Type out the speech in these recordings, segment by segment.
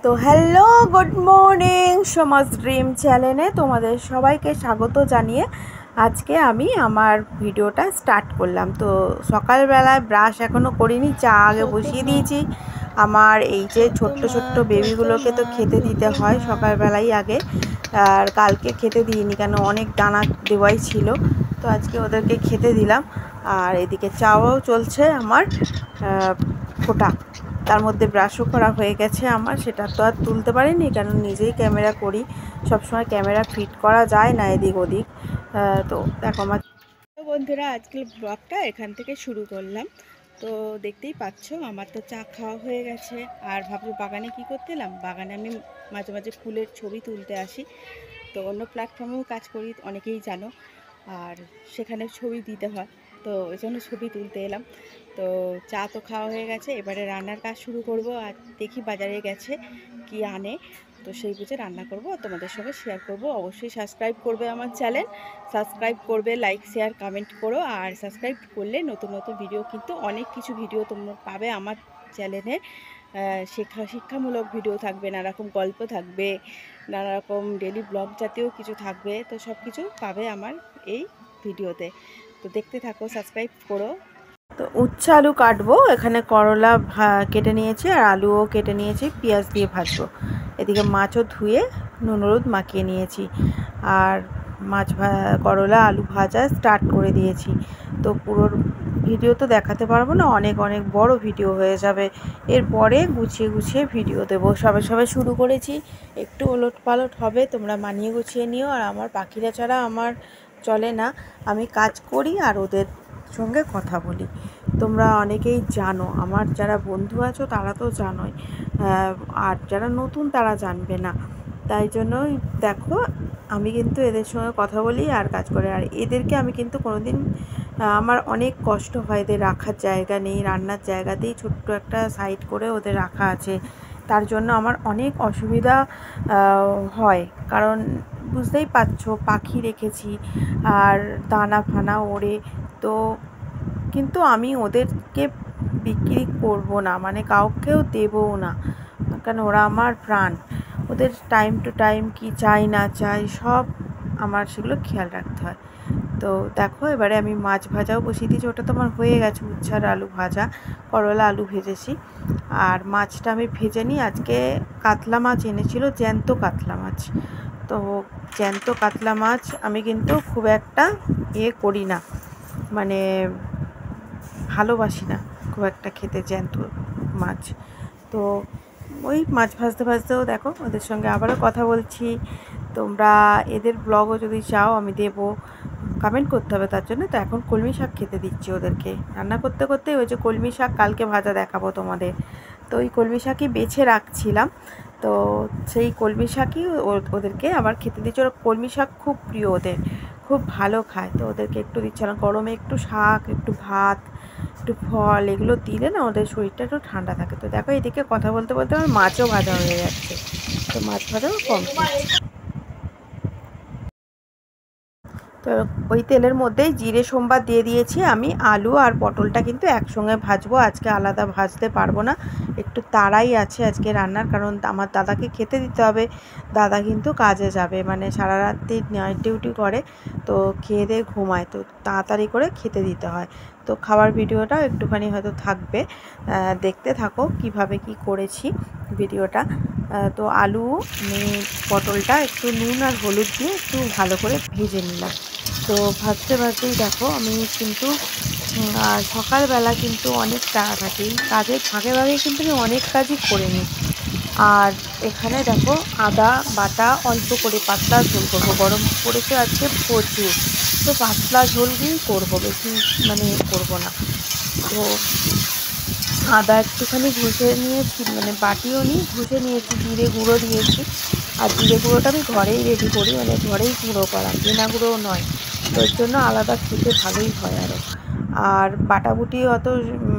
তো hello, good morning সমাজ dream চ্যানেলে তোমাদের সবাইকে স্বাগত জানিয়ে আজকে আমি আমার ভিডিওটা স্টার্ট করলাম। তো সকালবেলায় ব্রাশ এখনও করিনি, চা আগে বসিয়ে দিয়েছি। আমার এই যে ছোট্ট ছোট্ট বেবিগুলোকে তো খেতে দিতে হয় সকালবেলাই আগে, আর কালকে খেতে দিইনি কেন অনেক দানা দেওয়াই ছিল, তো আজকে ওদেরকে খেতে দিলাম। আর এদিকে চাও চলছে আমার ফোটা, তার মধ্যে ব্রাশও করা হয়ে গেছে আমার, সেটা তো আর তুলতে পারিনি কারণ নিজেই ক্যামেরা করি, সবসময় ক্যামেরা ফিট করা যায় না এদিক ওদিক। তো দেখো আমার বন্ধুরা, আজকের ব্লগটা এখান থেকে শুরু করলাম। তো দেখতেই পাচ্ছ আমার তো চা খাওয়া হয়ে গেছে, আর ভাবছো বাগানে কি করতে এলাম। বাগানে আমি মাঝে মাঝে ফুলের ছবি তুলতে আসি, তো অন্য প্ল্যাটফর্মেও কাজ করি অনেকেই জানো, আর সেখানে ছবি দিতে হয়, তো ওই জন্য ছবি তুলতে এলাম। তো চা তো খাওয়া হয়ে গেছে, এবারে রান্নার কাজ শুরু করব। আর দেখি বাজারে গেছে কি আনে, তো সেই বুঝে রান্না করব, তোমাদের সঙ্গে শেয়ার করব। অবশ্যই সাবস্ক্রাইব করবে আমার চ্যানেল, সাবস্ক্রাইব করবে, লাইক শেয়ার কমেন্ট করো। আর সাবস্ক্রাইব করলে নতুন নতুন ভিডিও, কিন্তু অনেক কিছু ভিডিও তোমরা পাবে আমার চ্যানেলে। শিক্ষামূলক ভিডিও থাকবে, নানারকম গল্প থাকবে, নানারকম ডেলি ব্লগ জাতীয় কিছু থাকবে, তো সব কিছু পাবে আমার এই ভিডিওতে। তো দেখতে থাকো, সাবস্ক্রাইব করো। তো উচ্ছে আলু কাটবো, এখানে করলা কেটে নিয়েছি, আর আলুও কেটে নিয়েছি, পেঁয়াজ দিয়ে ভাজবো। এদিকে মাছও ধুয়ে নুন হলুদ মাখিয়ে নিয়েছি, আর করলা আলু ভাজা স্টার্ট করে দিয়েছি। তো পুরো ভিডিও তো দেখাতে পারবো না, অনেক অনেক বড় ভিডিও হয়ে যাবে। এরপরে গুছিয়ে গুছিয়ে ভিডিও দেবো। সবে সবে শুরু করেছি, একটু ওলট পালট হবে, তোমরা মানিয়ে গুছিয়ে নিও। আর আমার পাখিরা ছাড়া আমার চলে না, আমি কাজ করি আর ওদের সঙ্গে কথা বলি। তোমরা অনেকেই জানো, আমার যারা বন্ধু আছো তারা তো জানোই, আর যারা নতুন তারা জানবে না। তাই জন্যই দেখো, আমি কিন্তু এদের সঙ্গে কথা বলি আর কাজ করি। আর এদেরকে আমি কিন্তু কোনোদিন, আমার অনেক কষ্ট হয়, এদের রাখার জায়গা নেই, রান্নার জায়গাতেই ছোট্ট একটা সাইড করে ওদের রাখা আছে। তার জন্য আমার অনেক অসুবিধা হয়, কারণ বুঝতেই পারছো পাখি রেখেছি আর দানা ফানা ওড়ে। তো কিন্তু আমি ওদেরকে বিক্রি করব না, মানে কাউকেও দেবও না, কারণ ওরা আমার প্রাণ। ওদের টাইম টু টাইম কি চাই না চাই সব আমার সেগুলো খেয়াল রাখতে হয়। তো দেখো, এবারে আমি মাছ ভাজাও বসিয়ে দিয়েছি, ওটা তো আমার হয়ে গেছে, উচ্ছে আর আলু ভাজা, করলা আলু ভেজেছি। আর মাছটা আমি ভেজে নিই, আজকে কাতলা মাছ এনেছিল, জ্যান্ত কাতলা মাছ। তো জ্যান্ত কাতলা মাছ আমি কিন্তু খুব একটা করি না, মানে ভালোবাসি না খুব একটা খেতে জ্যান্ত মাছ। তো ওই মাছ ভাজতে ভাজতেও দেখো ওদের সঙ্গে আবারও কথা বলছি। তোমরা এদের ব্লগও যদি চাও আমি দেবো, কমেন্ট করতে হবে তার জন্য। তো এখন কলমি শাক খেতে দিচ্ছি ওদেরকে, রান্না করতে করতে ওই যে কলমি শাক কালকে ভাজা দেখাবো তোমাদের। তো ওই কলমি শাকই বেছে রাখছিলাম, তো সেই কলমি শাকই ওদেরকে আবার খেতে দিচ্ছি। ওরা কলমি শাক খুব প্রিয় ওদের, খুব ভালো খায়, তো ওদেরকে একটু দিচ্ছিলাম। গরমে একটু শাক, একটু ভাত, একটু ফল এগুলো দিলে না ওদের শরীরটা একটু ঠান্ডা থাকে। তো দেখো এদিকে কথা বলতে বলতে আমার মাছও ভাজা হয়ে যাচ্ছে, তো মাছ ভাজাও কমপ্লিট। তো ওই তেলের মধ্যেই জিরে সোমবার দিয়ে দিয়েছি আমি। আলু আর পটলটা কিন্তু একসঙ্গে ভাজবো, আজকে আলাদা ভাজতে পারবো না, একটু তাড়াই আছে আজকে রান্নার, কারণ আমার দাদাকে খেতে দিতে হবে। দাদা কিন্তু কাজে যাবে, মানে সারা রাত্রি নাইট ডিউটি করে, তো খেয়ে দিয়ে ঘুমায়, তো তাড়াতাড়ি করে খেতে দিতে হয়। তো খাবার ভিডিওটা একটুখানি হয়তো থাকবে, দেখতে থাকো কিভাবে কি করেছি ভিডিওটা। তো আলু পটলটা একটু নুন আর হলুদ দিয়ে একটু ভালো করে ভেজে নিলাম। তো ভাজতে ভাজতেই দেখো আমি কিন্তু সকালবেলা কিন্তু অনেক তাড়া থাকে, এই কাজের ফাঁকে ফাঁকে কিন্তু আমি অনেক কাজই করে নিই। আর এখানে দেখো আদা বাটা অল্প করে পাতলা ঝোল করবো, গরম পড়েছে আজকে প্রচুর, তো পাতলা ঝোল দিয়েই করবো, বেশি মানে করবো না। তো আদা একটুখানি ঘষে নিয়েছি, মানে বাটিও নিই, ঘষে নিয়েছি, জিরে গুঁড়ো দিয়েছি। আর জিরে গুঁড়োটা আমি ঘরেই রেডি করি, মানে ঘরেই গুঁড়ো করা, কেনা গুঁড়োও নয়, তো এর জন্য আলাদা খেতে ভালোই হয় আরও। আর বাটাবুটি অত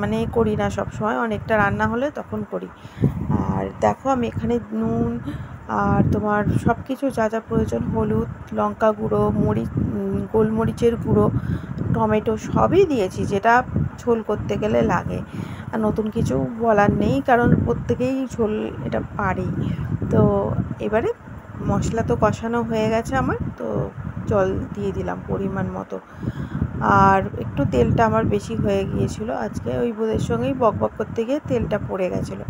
মানে করি না সব সময়, অনেকটা রান্না হলে তখন করি। আর দেখো আমি এখানে নুন আর তোমার সব কিছু যা যা প্রয়োজন, হলুদ, লঙ্কা গুঁড়ো, গোলমরিচের গুঁড়ো, টমেটো সবই দিয়েছি, যেটা ঝোল করতে গেলে লাগে। আর নতুন কিছু বলার নেই, কারণ প্রত্যেকেই ঝোল এটা পারেই। তো এবারে মশলা তো কষানো হয়ে গেছে আমার, তো জল দিয়ে দিলাম পরিমাণ মতো। আর একটু তেলটা আমার বেশি হয়ে গিয়েছিলো আজকে, ওই বোঁদের সঙ্গেই বকবক করতে গিয়ে তেলটা পড়ে গেছিলো।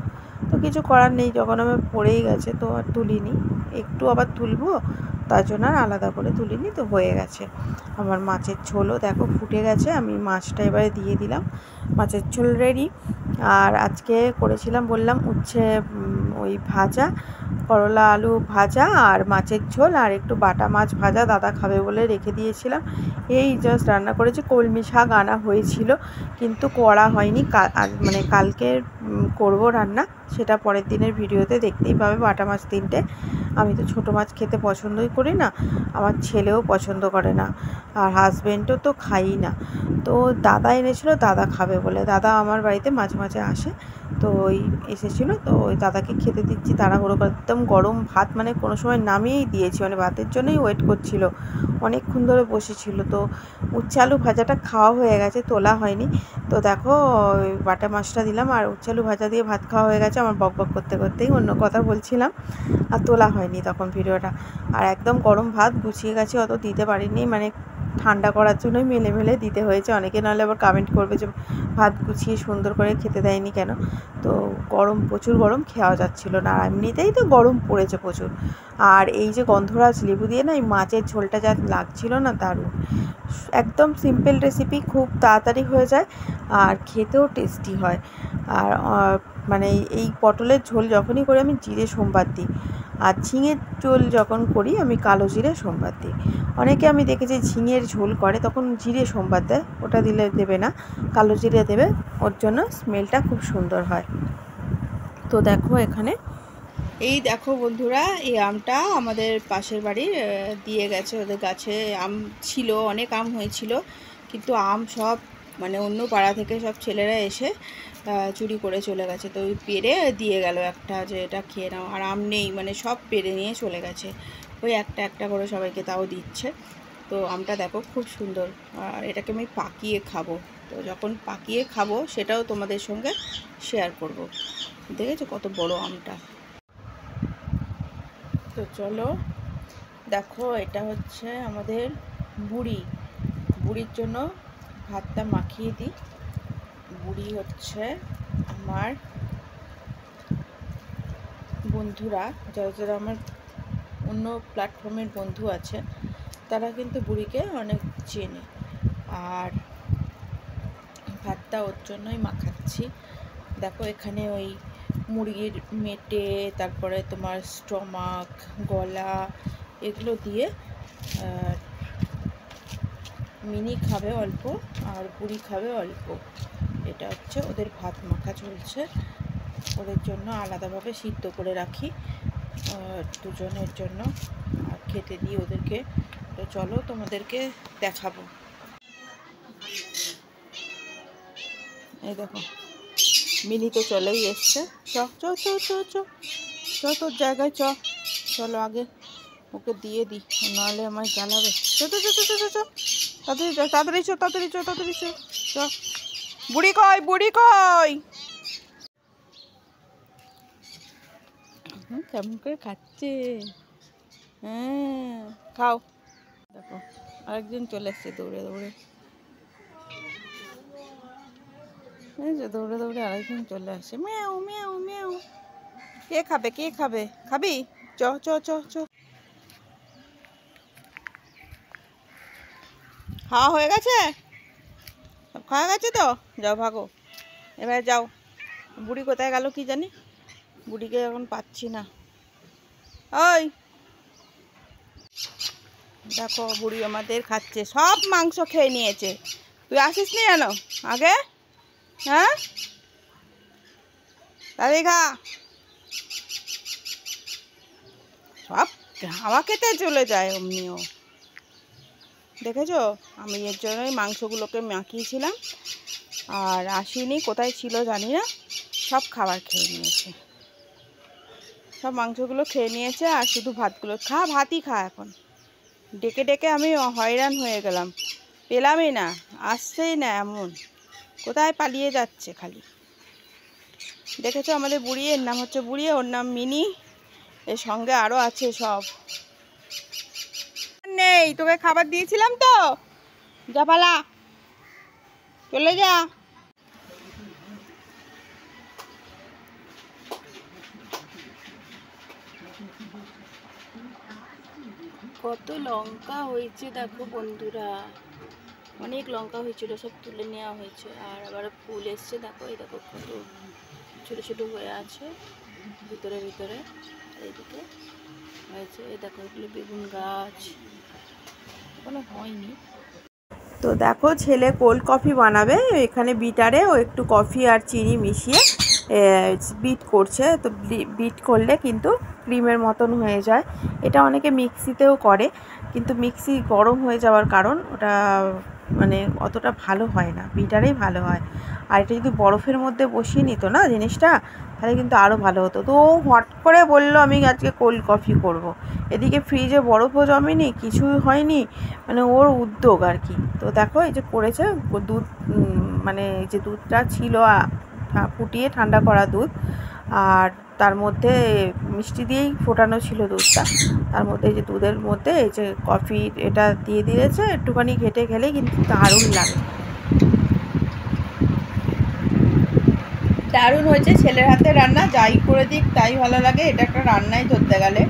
তো কিছু করার নেই, যখন আমার পড়েই গেছে তো আর তুলিনি, একটু আবার তুলবো, তার জন্য আর আলাদা করে তুলিনি। তো হয়ে গেছে আমার মাছের ঝোলও দেখো ফুটে গেছে। আমি মাছটা এবারে দিয়ে দিলাম, মাছের ঝোল রেডি। আর আজকে করেছিলাম বললাম উচ্ছে ওই ভাজা, করলা আলু ভাজা আর মাছের ঝোল, আর একটু বাটা মাছ ভাজা দাদা খাবে বলে রেখে দিয়েছিলাম। এই জাস্ট রান্না করেছি। কলমি শাক আনা হয়েছিল কিন্তু করা হয়নি, মানে কালকে করব রান্না, সেটা পরের দিনের ভিডিওতে দেখতেই পাবে। বাটা মাছ 3টে, আমি তো ছোটো মাছ খেতে পছন্দই করি না, আমার ছেলেও পছন্দ করে না, আর হাজব্যান্ডও তো খাই না। তো দাদা এনেছিল, দাদা খাবে বলে। দাদা আমার বাড়িতে মাঝে মাঝে আসে, তো ওই এসেছিলো, তো ওই দাদাকে খেতে দিচ্ছি তাড়াহুড়ো করে। একদম গরম ভাত, মানে কোনো সময় নামিয়েই দিয়েছি, মানে ভাতের জন্যই ওয়েট করছিল, অনেকক্ষণ ধরে বসেছিল। তো উচ্ছে আলু ভাজাটা খাওয়া হয়ে গেছে, তোলা হয়নি। তো দেখো ওই বাটা মাছটা দিলাম, আর উচ্ছে আলু ভাজা দিয়ে ভাত খাওয়া হয়ে গেছে আমার। বক বক করতে করতেই অন্য কথা বলছিলাম, আর তোলা হয়নি তখন ভিডিওটা। আর একদম গরম ভাত, গুছিয়ে গেছে, অত দিতে পারিনি, মানে ঠান্ডা করার জন্যই মেলে মেলে দিতে হয়েছে। অনেকে নাহলে আবার কমেন্ট করবে যে ভাত গুছিয়ে সুন্দর করে খেতে দেয়নি কেন। তো গরম, প্রচুর গরম, খাওয়া যাচ্ছিলো না, আর এমনিতেই তো গরম পড়েছে প্রচুর। আর এই যে গন্ধরাজ লেবু দিয়ে না এই মাছের ঝোলটা যা লাগছিল না, দারুণ। একদম সিম্পল রেসিপি, খুব তাড়াতাড়ি হয়ে যায় আর খেতেও টেস্টি হয়। আর মানে এই পটলের ঝোল যখনই করি আমি জিরে সোমবার দিই, আর ঝিঙের ঝোল যখন করি আমি কালো জিরে সোমবার দিই। অনেকে আমি দেখেছি ঝিঙের ঝোল করে তখন জিরে সোমবার দেয়, ওটা দিলে দেবে না, কালো জিরে দেবে, ওর জন্য স্মেলটা খুব সুন্দর হয়। তো দেখো এখানে, এই দেখো বন্ধুরা, এই আমটা আমাদের পাশের বাড়ির দিয়ে গেছে, ওদের গাছে আম ছিল, অনেক আম হয়েছিল, কিন্তু আম সব মানে অন্য পাড়া থেকে সব ছেলেরা এসে চুরি করে চলে গেছে। তো ওই পেড়ে দিয়ে গেল একটা, যে এটা খেয়ে নাও। আর আম নেই, মানে সব পেড়ে নিয়ে চলে গেছে, ওই একটা একটা করে সবাইকে তাও দিচ্ছে। তো আমটা দেখো খুব সুন্দর, আর এটাকে আমি পাকিয়ে খাবো। তো যখন পাকিয়ে খাবো সেটাও তোমাদের সঙ্গে শেয়ার করব। দেখেছো কত বড় আমটা। তো চলো দেখো, এটা হচ্ছে আমাদের বুড়ির জন্য ভাতটা মাখিয়ে দিই। বুড়ি হচ্ছে আমার বন্ধুরা, যারা যারা আমার অন্য প্ল্যাটফর্মের বন্ধু আছে তারা কিন্তু বুড়িকে অনেক চেনে, আর ভাতটা ওর জন্যই মাখাচ্ছি। দেখো এখানে ওই মুরগির মেটে, তারপরে তোমার স্টমাক, গলা, এগুলো দিয়ে মিনি খাবে অল্প আর বুড়ি খাবে অল্প। এটা হচ্ছে ওদের ভাত মাখা চলছে, ওদের জন্য আলাদাভাবে সিদ্ধ করে রাখি দুজনের জন্য, আর খেতে দিই ওদেরকে। তো চলো তোমাদেরকে দেখাবো। এই দেখো মিনি তো চলেই এসছে, চ চ চ চ চ চ তোর জায়গায় চ, চলো আগে ওকে দিয়ে দিই, নাহলে আমার জ্বালাবে। চ চ চ চ চ চ তাড়াতাড়ি চ, তাড়াতাড়ি চ, তাড়াতাড়ি চ, তাড়াতাড়ি চ, চ। বুড়ি কই, বুড়ি কই? কেমন করে খাচ্ছে, হ্যাঁ খাও। দেখো আরেকজন চলে এসছে দৌড়ে দৌড়ে, দৌড়ে দৌড়ে আরেকজন চলে আসে, ম্যাও ম্যাও ম্যাও। কে খাবে, কে খাবে, খাবি? চ চ চ চ। খাওয়া হয়ে গেছে, সব খাওয়া গেছে তো, যাও ভাগো এবার যাও। বুড়ি কোথায় গেল কি জানি, বুড়িকে এখন পাচ্ছি না। ওই দেখো বুড়ি আমাদের খাচ্ছে, সব মাংস খেয়ে নিয়েছে। তুই আসিস নি কেন আগে, হ্যাঁ? তাড়াতাড়ি খা, সব হাওয়া খেতে চলে যায় অমনিও। দেখেছো আমি এর জন্যই মাংসগুলোকে মাখিয়েছিলাম, আর আসিনি, কোথায় ছিল জানি না, সব খাবার খেয়ে নিয়েছে, সব মাংসগুলো খেয়ে নিয়েছে, আর শুধু ভাতগুলো খা, ভাতই খা। এখন ডেকে ডেকে আমি হয়রান হয়ে গেলাম, পেলামই না, আসছেই না, এমন কোথায় পালিয়ে যাচ্ছে খালি। দেখেছো আমাদের বুড়ি, এর নাম হচ্ছে বুড়ি, ওর নাম মিনি, এর সঙ্গে আরও আছে সব। নেই, তোকে খাবার দিয়েছিলাম তো, যা পালা, চলে যা। কত লঙ্কা হয়েছে দেখো বন্ধুরা, অনেক লঙ্কা হয়েছিল, সব তুলে নেওয়া হয়েছে। আর আবার ফুল এসছে দেখো, এই দেখো কত ছোটো ছোটো হয়ে আছে ভিতরে ভিতরে, এইদিকে হয়েছে। এই দেখো এগুলো বেগুন গাছ, এখনো হয়নি। তো দেখো ছেলে কোল্ড কফি বানাবে, এখানে বিটারে ও একটু কফি আর চিনি মিশিয়ে বিট করছে। তো বিট করলে কিন্তু ক্রিমের মতন হয়ে যায়। এটা অনেকে মিক্সিতেও করে, কিন্তু মিক্সি গরম হয়ে যাওয়ার কারণ ওটা মানে অতটা ভালো হয় না, বিটারেই ভালো হয়। আর এটা যদি বরফের মধ্যে বসিয়ে নিত না জিনিসটা, তাহলে কিন্তু আরও ভালো হতো। তো ও হট করে বললো আমি আজকে কোল্ড কফি করব। এদিকে ফ্রিজে বরফও জমেনি, কিছুই হয়নি, মানে ওর উদ্যোগ আর কি। তো দেখো এই যে করেছে, দুধ মানে যে দুধটা ছিল ফুটিয়ে ঠান্ডা করা দুধ, আর তার মধ্যে মিষ্টি দিয়েই ফোটানো ছিল দুধটা, তার মধ্যে যে দুধের মধ্যে এই যে কফি এটা দিয়ে দিয়েছে, একটুখানি ঘেটে খেলে কিন্তু দারুণ লাগে, দারুণ হয়েছে। ছেলের হাতে রান্না, যাই করে দিক তাই ভালো লাগে, এটা একটা রান্নাই ধরতে গেলে।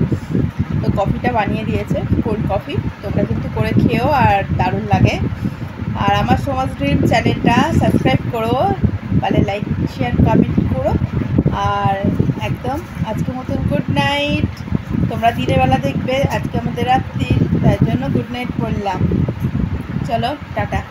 তো কফিটা বানিয়ে দিয়েছে কোল্ড কফি, তোমরা কিন্তু করে খেও, আর দারুণ লাগে। আর আমার সমাজ ড্রিম চ্যানেলটা সাবস্ক্রাইব করো, তাহলে লাইক শেয়ার কমেন্ট করো। আর একদম আজকের মতন গুড নাইট। তোমরা দিনের বেলা দেখবে, আজকে আমাদের রাত্রি, তাই জন্য গুড নাইট বললাম। চলো টাটা।